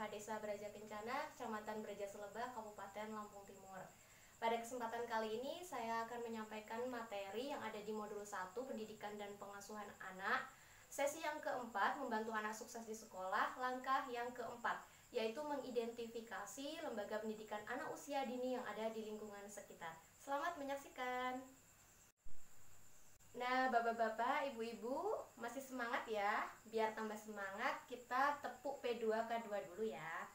PKH Desa Braja Kencana, Kecamatan Braja Selebah, Kabupaten Lampung Timur. Pada kesempatan kali ini saya akan menyampaikan materi yang ada di modul 1 Pendidikan dan Pengasuhan Anak. Sesi yang keempat, membantu anak sukses di sekolah. Langkah yang keempat, yaitu mengidentifikasi lembaga pendidikan anak usia dini yang ada di lingkungan sekitar. Selamat menyaksikan. Nah, bapak-bapak, ibu-ibu, masih semangat ya? Biar tambah semangat, kita tepuk P2K2 dulu ya.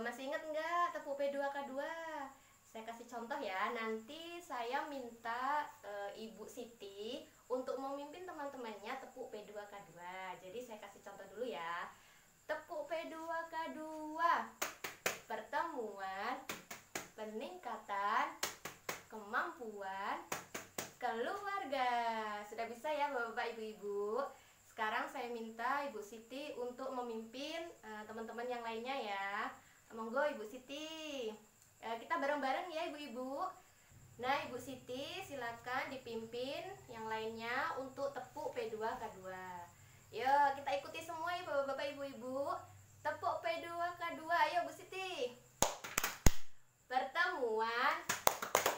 Masih ingat nggak tepuk P2K2? Saya kasih contoh ya. Nanti saya minta Ibu Siti untuk memimpin teman-temannya tepuk P2K2. Jadi saya kasih contoh dulu ya. Tepuk P2K2. Pertemuan, peningkatan, kemampuan, keluarga. Sudah bisa ya bapak-bapak, ibu-ibu. Sekarang saya minta Ibu Siti untuk memimpin teman-teman yang lainnya ya. Monggo Ibu Siti. Kita bareng-bareng ya ibu-ibu. Nah, Ibu Siti silakan dipimpin yang lainnya untuk tepuk P2K2. Yuk, kita ikuti semua ya bapak-bapak, ibu-ibu. Tepuk P2K2. Ayo Bu Siti. Pertemuan,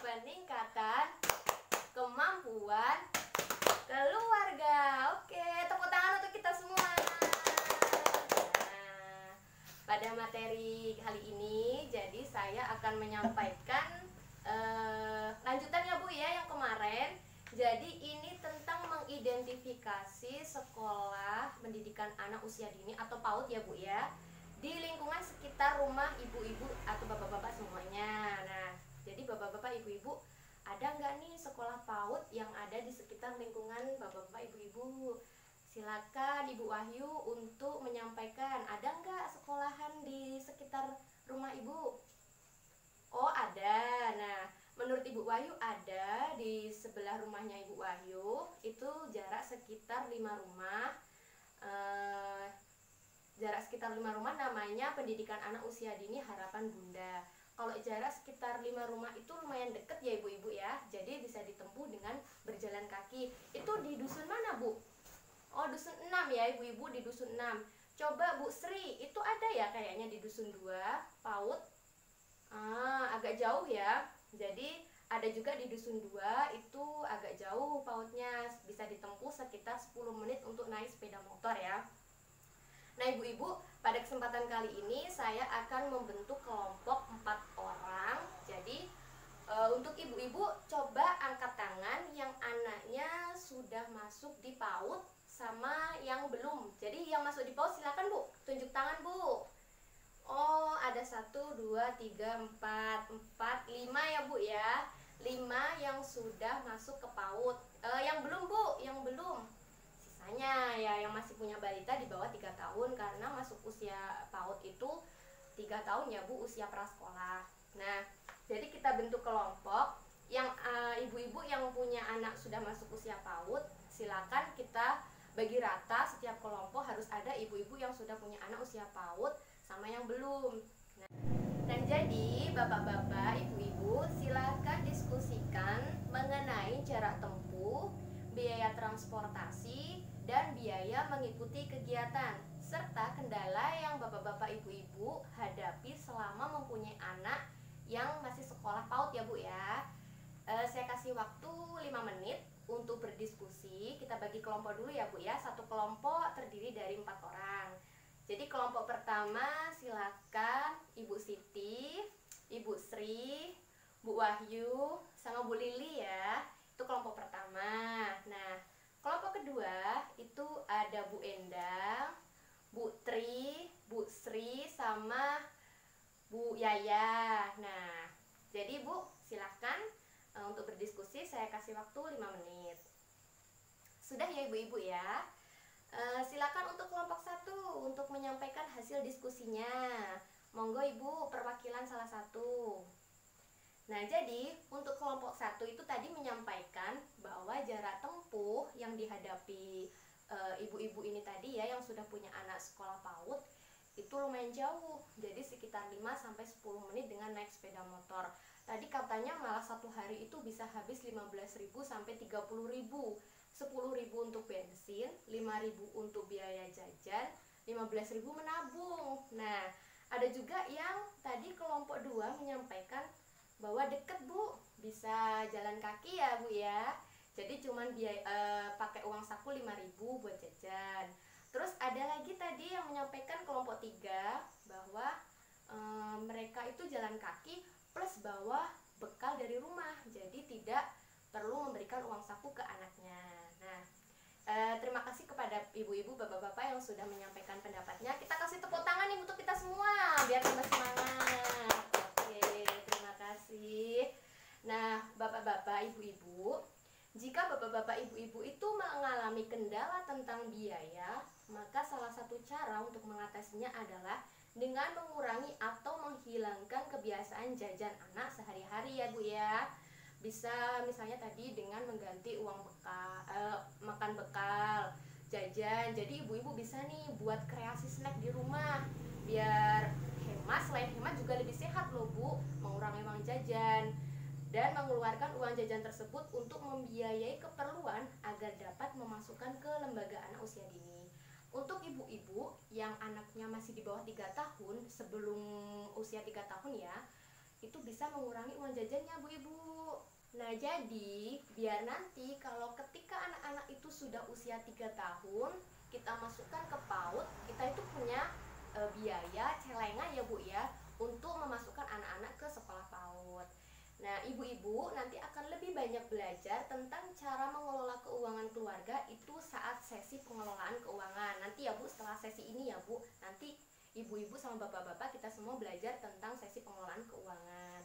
peningkatan, kemampuan, keluarga. Oke, tepuk tangan untuk kita semua. Nah, pada materi kali ini, jadi saya akan menyampaikan lanjutan ya Bu ya yang kemarin. Jadi ini tentang mengidentifikasi sekolah pendidikan anak usia dini atau PAUD ya Bu ya, di lingkungan sekitar rumah ibu-ibu atau bapak-bapak semuanya. Nah, jadi bapak-bapak, ibu-ibu, ada nggak nih sekolah PAUD yang ada di sekitar lingkungan bapak-bapak, ibu-ibu? Silakan Ibu Wahyu untuk menyampaikan, ada nggak sekolahan di sekitar rumah Ibu? Oh ada. Nah, menurut Ibu Wahyu ada di sebelah rumahnya Ibu Wahyu. Itu jarak sekitar 5 rumah. Jarak sekitar 5 rumah namanya Pendidikan Anak Usia Dini Harapan Bunda. Kalau jarak sekitar 5 rumah itu lumayan deket ya ibu-ibu ya. Jadi bisa ditempuh dengan berjalan kaki. Itu di dusun mana Bu? Oh dusun 6 ya ibu-ibu, di dusun 6. Coba Bu Sri, itu ada ya kayaknya di dusun 2 PAUD. Agak jauh ya. Jadi ada juga di dusun 2, itu agak jauh PAUDnya. Bisa ditempuh sekitar 10 menit untuk naik sepeda motor ya. Nah ibu-ibu, pada kesempatan kali ini saya akan membentuk kelompok 4 orang. Jadi untuk ibu-ibu coba angkat tangan yang anaknya sudah masuk di PAUD sama yang belum. Jadi yang masuk di PAUD silakan Bu, tunjuk tangan Bu. Oh ada 1, 2, 3, 4, 5 ya Bu ya. 5 yang sudah masuk ke PAUD. Yang belum Bu, yang belum. Sisanya ya yang masih punya balita di bawah 3 tahun, karena masuk usia PAUD itu 3 tahun ya Bu, usia prasekolah. Nah, jadi kita bentuk kelompok yang ibu-ibu yang punya anak sudah masuk usia PAUD, silakan kita bagi rata, setiap kelompok harus ada ibu-ibu yang sudah punya anak usia PAUD sama yang belum. Nah, dan jadi bapak-bapak, ibu-ibu silakan diskusikan mengenai jarak tempuh, biaya transportasi, dan biaya mengikuti kegiatan, serta kendala yang bapak-bapak, ibu-ibu hadapi selama mempunyai anak yang masih sekolah PAUD ya Bu ya. Saya kasih waktu 5 menit untuk berdiskusi. Kita bagi kelompok dulu ya Bu ya. Satu kelompok terdiri dari 4 orang. Jadi kelompok pertama silakan Ibu Siti, Ibu Sri, Bu Wahyu, sama Bu Lili ya. Itu kelompok pertama. Nah, kelompok kedua itu ada Bu Endang, Bu Tri, Bu Sri, sama Bu Yaya. Nah, jadi Bu silahkan untuk berdiskusi. Saya kasih waktu 5 menit. Sudah ya ibu-ibu ya. Silakan untuk kelompok 1 untuk menyampaikan hasil diskusinya. Monggo Ibu perwakilan salah satu. Nah, jadi untuk kelompok 1 itu tadi menyampaikan bahwa jarak tempuh yang dihadapi ibu-ibu ini tadi ya, yang sudah punya anak sekolah PAUD, itu lumayan jauh. Jadi sekitar 5-10 menit dengan naik sepeda motor. Tadi katanya malah satu hari itu bisa habis 15.000 sampai 30.000. 10.000 untuk bensin, 5.000 untuk biaya jajan, 15.000 menabung. Nah, Ada juga yang tadi kelompok 2 menyampaikan bahwa deket Bu, bisa jalan kaki ya Bu ya. Jadi cuman pakai uang saku 5.000 buat jajan. Terus ada lagi tadi yang menyampaikan kelompok 3 bahwa mereka itu jalan kaki plus bawa bekal dari rumah. Jadi tidak perlu memberikan uang saku ke anaknya. Nah, terima kasih kepada ibu-ibu, bapak-bapak yang sudah menyampaikan pendapatnya. Kita kasih tepuk tangan nih untuk kita semua biar tambah semangat. Oke, terima kasih. Nah, bapak-bapak, ibu-ibu, jika bapak-bapak, ibu-ibu itu mengalami kendala tentang biaya, maka salah satu cara untuk mengatasinya adalah dengan mengurangi atau menghilangkan kebiasaan jajan anak sehari-hari ya Bu ya. Bisa misalnya tadi dengan mengganti uang bekal, makan bekal, jajan. Jadi ibu-ibu bisa nih buat kreasi snack di rumah biar hemat. Selain hemat juga lebih sehat loh Bu, mengurangi uang jajan dan mengeluarkan uang jajan tersebut untuk membiayai keperluan agar dapat memasukkan ke lembaga anak usia dini. Untuk ibu-ibu yang anaknya masih di bawah 3 tahun, sebelum usia 3 tahun ya, itu bisa mengurangi uang jajannya Bu Ibu. Nah, jadi biar nanti kalau ketika anak-anak itu sudah usia 3 tahun, kita masukkan ke PAUD, kita itu punya biaya celengan ya Bu ya, untuk memasukkan anak-anak ke sekolah PAUD. Nah, ibu-ibu nanti akan lebih banyak belajar tentang cara mengelola keuangan keluarga itu saat sesi pengelolaan keuangan. Nanti ya Bu, setelah sesi ini ya Bu, nanti ibu-ibu sama bapak-bapak kita semua belajar tentang sesi pengelolaan keuangan.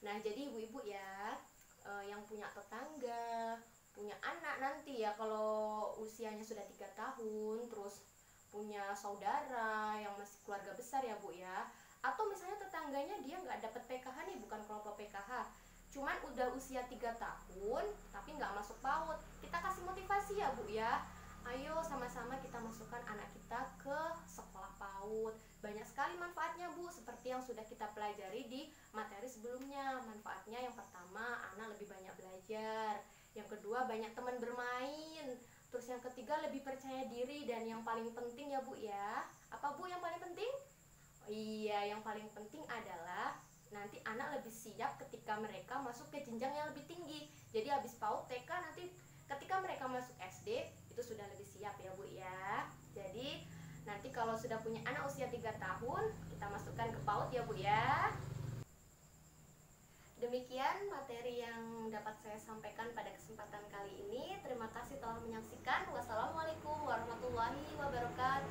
Nah, jadi ibu-ibu ya, yang punya tetangga, punya anak nanti ya kalau usianya sudah 3 tahun, terus punya saudara yang masih keluarga besar ya Bu ya, atau misalnya tetangganya dia nggak dapet PKH nih, bukan kelompok PKH, cuman udah usia 3 tahun tapi nggak masuk PAUD, kita kasih motivasi ya Bu ya, ayo sama-sama kita masukkan anak kita ke sekolah PAUD. Banyak sekali manfaatnya Bu, seperti yang sudah kita pelajari di materi sebelumnya. Manfaatnya yang pertama, anak lebih banyak belajar, yang kedua banyak teman bermain, terus yang ketiga lebih percaya diri, dan yang paling penting ya Bu ya, apa Bu yang paling penting? Iya, yang paling penting adalah nanti anak lebih siap ketika mereka masuk ke jenjang yang lebih tinggi. Jadi habis PAUD TK, nanti ketika mereka masuk SD itu sudah lebih siap ya Bu ya. Jadi nanti kalau sudah punya anak usia 3 tahun, kita masukkan ke PAUD ya Bu ya. Demikian materi yang dapat saya sampaikan pada kesempatan kali ini. Terima kasih telah menyaksikan. Wassalamualaikum warahmatullahi wabarakatuh.